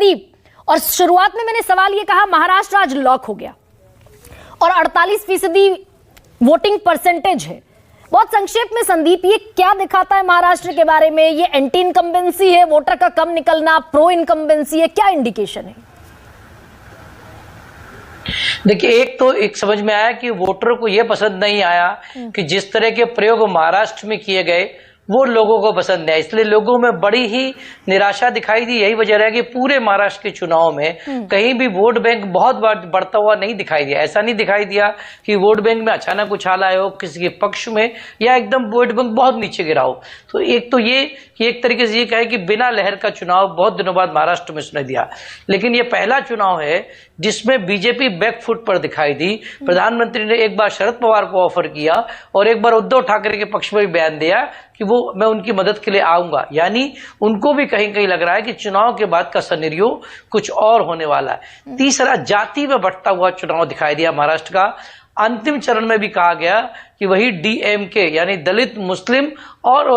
संदीप, और शुरुआत में मैंने सवाल ये कहा, महाराष्ट्र आज लॉक हो गया और 48% वोटिंग परसेंटेज है। बहुत संक्षेप में संदीप, ये क्या दिखाता है महाराष्ट्र के बारे में? ये एंटी इनकम्बेंसी है, वोटर का कम निकलना, प्रो इनकम्बेंसी है, क्या इंडिकेशन है? देखिए, एक समझ में आया कि वोटर को यह पसंद नहीं आया कि जिस तरह के प्रयोग महाराष्ट्र में किए गए वो लोगों को पसंद नहीं आया, इसलिए लोगों में बड़ी ही निराशा दिखाई दी। यही वजह है कि पूरे महाराष्ट्र के चुनाव में कहीं भी वोट बैंक बहुत बढ़ता हुआ नहीं दिखाई दिया। ऐसा नहीं दिखाई दिया कि वोट बैंक में अचानक उछाल आया हो किसी के पक्ष में, या एकदम वोट बैंक बहुत नीचे गिरा हो। तो एक तो ये कि एक तरीके से ये कहे कि बिना लहर का चुनाव बहुत दिनों बाद महाराष्ट्र में सुनाई दिया। लेकिन ये पहला चुनाव है जिसमें बीजेपी बैकफुट पर दिखाई दी। प्रधानमंत्री ने एक बार शरद पवार को ऑफर किया और एक बार उद्धव ठाकरे के पक्ष में भी बयान दिया कि मैं उनकी मदद के लिए आऊंगा। यानी उनको भी कहीं कहीं लग रहा है कि चुनाव के बाद का सिनेरियो कुछ और होने वाला है। तीसरा, जाति में बंटता हुआ चुनाव दिखाई दिया महाराष्ट्र का। अंतिम चरण में भी कहा गया कि वही डीएमके यानी दलित, मुस्लिम और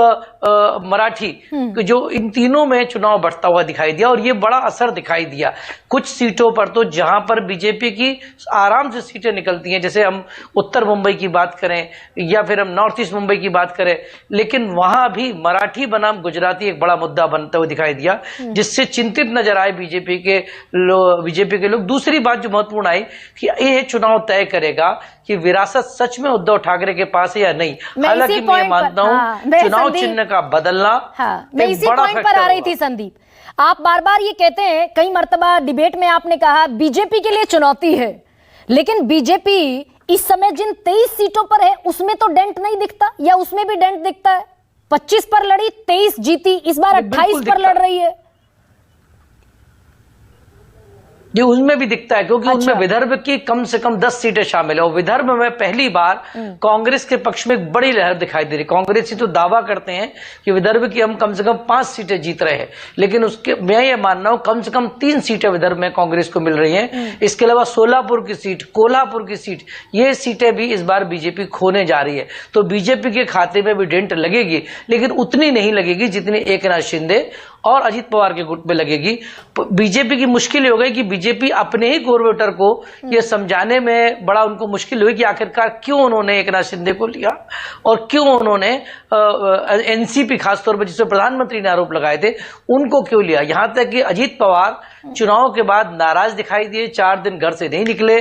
मराठी, जो इन तीनों में चुनाव बढ़ता हुआ दिखाई दिया और ये बड़ा असर दिखाई दिया। कुछ सीटों पर तो जहां पर बीजेपी की आराम से सीटें निकलती हैं, जैसे हम उत्तर मुंबई की बात करें या फिर हम नॉर्थ ईस्ट मुंबई की बात करें, लेकिन वहां भी मराठी बनाम गुजराती एक बड़ा मुद्दा बनता हुआ दिखाई दिया, जिससे चिंतित नजर आए बीजेपी के लोग। दूसरी बात जो महत्वपूर्ण आई कि ये चुनाव तय करेगा कि विरासत सच में उद्धव ठाकरे के पास है या नहीं। हालांकि मैं मानता हूं चुनाव चिन्ह का बदलना मैं इसी पॉइंट पर आ रही थी संदीप। आप बार बार ये कहते हैं, कई मर्तबा डिबेट में आपने कहा बीजेपी के लिए चुनौती है, लेकिन बीजेपी इस समय जिन 23 सीटों पर है उसमें तो डेंट नहीं दिखता, या उसमें भी डेंट दिखता है? 25 पर लड़ी, 23 जीती, इस बार 28 पर लड़ रही है। जी, उसमें भी दिखता है क्योंकि उनमें विदर्भ की कम से कम 10 सीटें शामिल है और विदर्भ में पहली बार कांग्रेस के पक्ष में एक बड़ी लहर दिखाई दे रही। कांग्रेसी तो दावा करते हैं कि विदर्भ की हम कम से कम 5 सीटें जीत रहे हैं, लेकिन उसके मैं ये मान रहा हूं कम से कम 3 सीटें विदर्भ में कांग्रेस को मिल रही हैं। इसके अलावा सोलापुर की सीट, कोल्हापुर की सीट, ये सीटें भी इस बार बीजेपी खोने जा रही है। तो बीजेपी के खाते में भी डेंट लगेगी, लेकिन उतनी नहीं लगेगी जितनी एकनाथ शिंदे और अजित पवार के गुट में लगेगी। बीजेपी की मुश्किल हो गई कि बीजेपी अपने ही कोर वोटर को यह समझाने में बड़ा उनको मुश्किल हुई कि आखिरकार क्यों उन्होंने एकनाथ शिंदे को लिया और क्यों उन्होंने एनसीपी खासतौर पर जिसमें प्रधानमंत्री ने आरोप लगाए थे उनको क्यों लिया। यहां तक कि अजित पवार चुनाव के बाद नाराज दिखाई दिए, 4 दिन घर से नहीं निकले,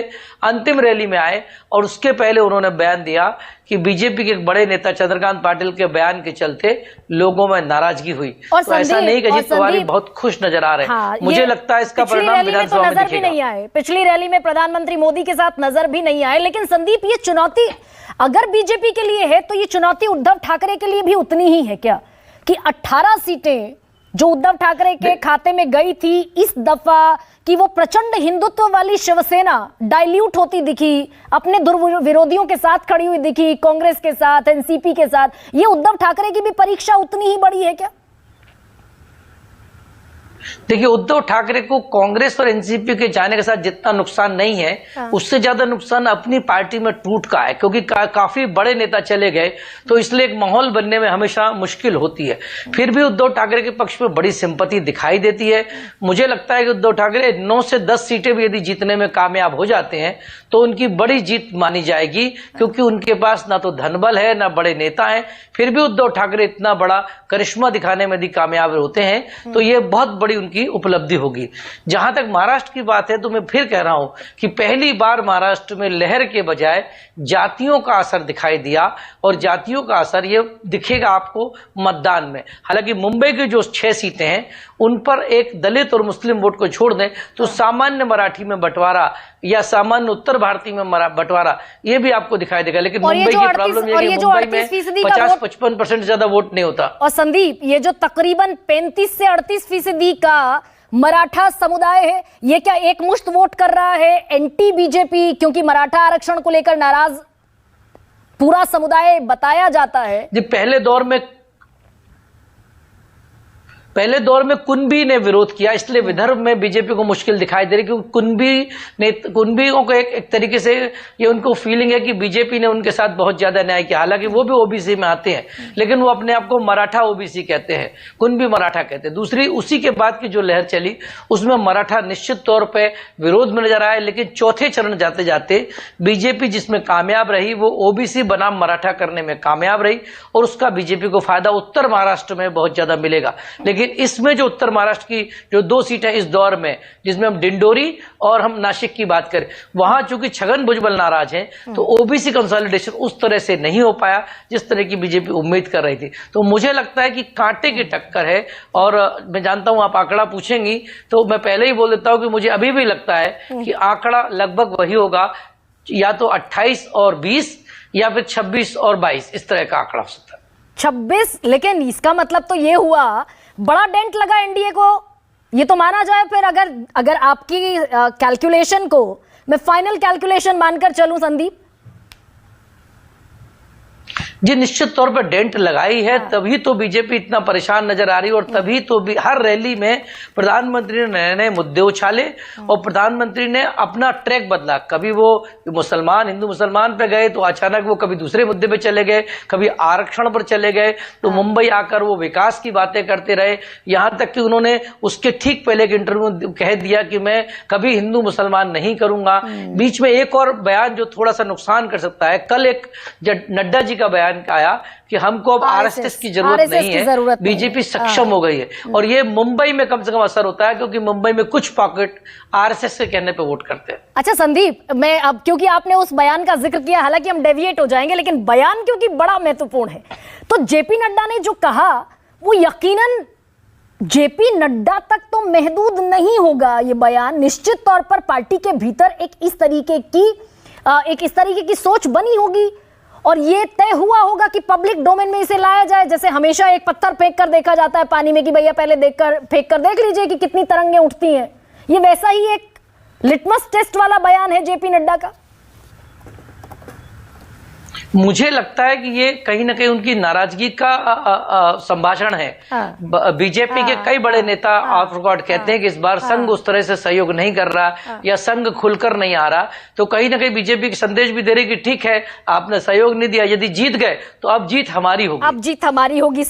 अंतिम रैली में आए और उसके पहले उन्होंने बयान दिया कि बीजेपी के एक बड़े नेता चंद्रकांत पाटिल के बयान के चलते लोगों में नाराजगी हुई। तो ऐसा नहीं कि अजित पवार बहुत खुश नजर आ रहे हैं। मुझे लगता है इसका परिणाम विधानसभा में दिखेगा। नहीं आए, पिछली रैली में प्रधानमंत्री मोदी के साथ नजर भी नहीं आए। लेकिन संदीप, ये चुनौती अगर बीजेपी के लिए है तो ये चुनौती उद्धव ठाकरे के लिए भी उतनी ही है क्या? कि 18 सीटें जो उद्धव ठाकरे के खाते में गई थी इस दफा, कि वो प्रचंड हिंदुत्व वाली शिवसेना डाइल्यूट होती दिखी, अपने विरोधियों के साथ खड़ी हुई दिखी, कांग्रेस के साथ, एनसीपी के साथ। ये उद्धव ठाकरे की भी परीक्षा उतनी ही बड़ी है क्या? देखिए, उद्धव ठाकरे को कांग्रेस और एनसीपी के जाने के साथ जितना नुकसान नहीं है, उससे ज्यादा नुकसान अपनी पार्टी में टूट का है, क्योंकि काफी बड़े नेता चले गए, तो इसलिए एक माहौल बनने में हमेशा मुश्किल होती है। फिर भी उद्धव ठाकरे के पक्ष में बड़ी सिंपैथी दिखाई देती है। मुझे लगता है कि उद्धव ठाकरे 9 से 10 सीटें भी यदि जीतने में कामयाब हो जाते हैं तो उनकी बड़ी जीत मानी जाएगी, क्योंकि उनके पास ना तो धनबल है ना बड़े नेता है। फिर भी उद्धव ठाकरे इतना बड़ा करिश्मा दिखाने में यदि कामयाब होते हैं तो ये बहुत बड़ी उनकी उपलब्धि होगी। जहां तक महाराष्ट्र की बात है तो मैं फिर कह रहा हूं कि पहली बार महाराष्ट्र में लहर के बजाय जातियों का असर दिखाई दिया और जातियों का असर ये दिखेगा आपको मतदान में। हालांकि मुंबई की जो 6 सीटें हैं उन पर एक दलित और मुस्लिम वोट को छोड़ दें तो सामान्य मराठी में बंटवारा या सामान्य उत्तर भारतीय में बंटवारा ये भी आपको दिखाई देगा। लेकिन मुंबई की प्रॉब्लम ये है कि मुंबई में 50-55% ज्यादा वोट नहीं होता। और संदीप, ये जो तकरीबन 35 से 38% का मराठा समुदाय है, ये क्या एक मुश्त वोट कर रहा है एंटी बीजेपी, क्योंकि मराठा आरक्षण को लेकर नाराज पूरा समुदाय बताया जाता है? जी, पहले दौर में कुनबी ने विरोध किया, इसलिए विदर्भ में बीजेपी को मुश्किल दिखाई दे रही, क्योंकि कुनबियों को एक तरीके से ये उनको फीलिंग है कि बीजेपी ने उनके साथ बहुत ज्यादा न्याय किया। हालांकि वो भी ओबीसी में आते हैं, लेकिन वो अपने आप को मराठा ओबीसी कहते हैं, कुनबी मराठा कहते हैं। दूसरी, उसी के बाद की जो लहर चली उसमें मराठा निश्चित तौर पर विरोध में नजर आया, लेकिन चौथे चरण जाते जाते बीजेपी जिसमें कामयाब रही वो ओबीसी बनाम मराठा करने में कामयाब रही, और उसका बीजेपी को फायदा उत्तर महाराष्ट्र में बहुत ज्यादा मिलेगा। लेकिन इसमें जो उत्तर महाराष्ट्र की जो 2 सीटें इस दौर में, जिसमें हम डिंडोरी और हम नासिक की बात करें, वहां चूंकि छगन भुजबल नाराज हैं तो ओबीसी कंसोलिडेशन उस तरह से नहीं हो पाया जिस तरह की बीजेपी उम्मीद कर रही थी। तो मुझे लगता है कि कांटे की टक्कर है, और मैं जानता हूं आप आंकड़ा पूछेंगी तो मैं पहले ही बोल देता हूं कि मुझे अभी भी लगता है कि आंकड़ा लगभग वही होगा, या तो 28 और 20 या फिर 26 और 22, इस तरह का आंकड़ा हो सकता है। 26, लेकिन इसका मतलब तो ये हुआ बड़ा डेंट लगा एनडीए को, ये तो माना जाए। फिर अगर आपकी कैलकुलेशन को मैं फाइनल कैलकुलेशन मानकर चलूं संदीप, जी निश्चित तौर पर डेंट लगाई है, तभी तो बीजेपी इतना परेशान नजर आ रही है, और तभी तो भी हर रैली में प्रधानमंत्री ने नए नए मुद्दे उछाले और प्रधानमंत्री ने अपना ट्रैक बदला। कभी वो मुसलमान हिंदू मुसलमान पे गए तो अचानक वो कभी दूसरे मुद्दे पे चले गए, कभी आरक्षण पर चले गए, तो मुंबई आकर वो विकास की बातें करते रहे। यहां तक कि उन्होंने उसके ठीक पहले एक इंटरव्यू कह दिया कि मैं कभी हिंदू मुसलमान नहीं करूंगा। बीच में एक और बयान जो थोड़ा सा नुकसान कर सकता है, कल एक नड्डा जी का बयान आया कि हमको अब आरएसएस की जरूरत नहीं है, बीजेपी सक्षम हो गई है, और ये मुंबई में कम से कम असर होता है, क्योंकि मुंबई में कुछ पॉकेट आरएसएस के कहने पे वोट करते हैं। अच्छा संदीप, मैं अब क्योंकि आपने उस बयान का जिक्र किया, हालांकि हम डेविएट हो जाएंगे, लेकिन बयान क्योंकि बड़ा महत्वपूर्ण है, तो जेपी नड्डा ने जो कहा वो यकीनन जेपी नड्डा तक तो महदूद नहीं होगा। ये बयान निश्चित तौर पर पार्टी के भीतर एक इस तरीके की सोच बनी होगी, और ये तय हुआ होगा कि पब्लिक डोमेन में इसे लाया जाए। जैसे हमेशा एक पत्थर फेंक कर देखा जाता है पानी में कि भैया पहले फेंक कर देख लीजिए कि कितनी तरंगें उठती हैं, ये वैसा ही एक लिटमस टेस्ट वाला बयान है जेपी नड्डा का। मुझे लगता है कि ये कहीं ना कहीं उनकी नाराजगी का संभाषण है। बीजेपी के कई बड़े नेता ऑफ रिकॉर्ड कहते हैं कि इस बार संघ उस तरह से सहयोग नहीं कर रहा या संघ खुलकर नहीं आ रहा, तो कहीं ना कहीं बीजेपी संदेश भी दे रही कि ठीक है आपने सहयोग नहीं दिया, यदि जीत गए तो अब जीत हमारी होगी, अब जीत हमारी होगी।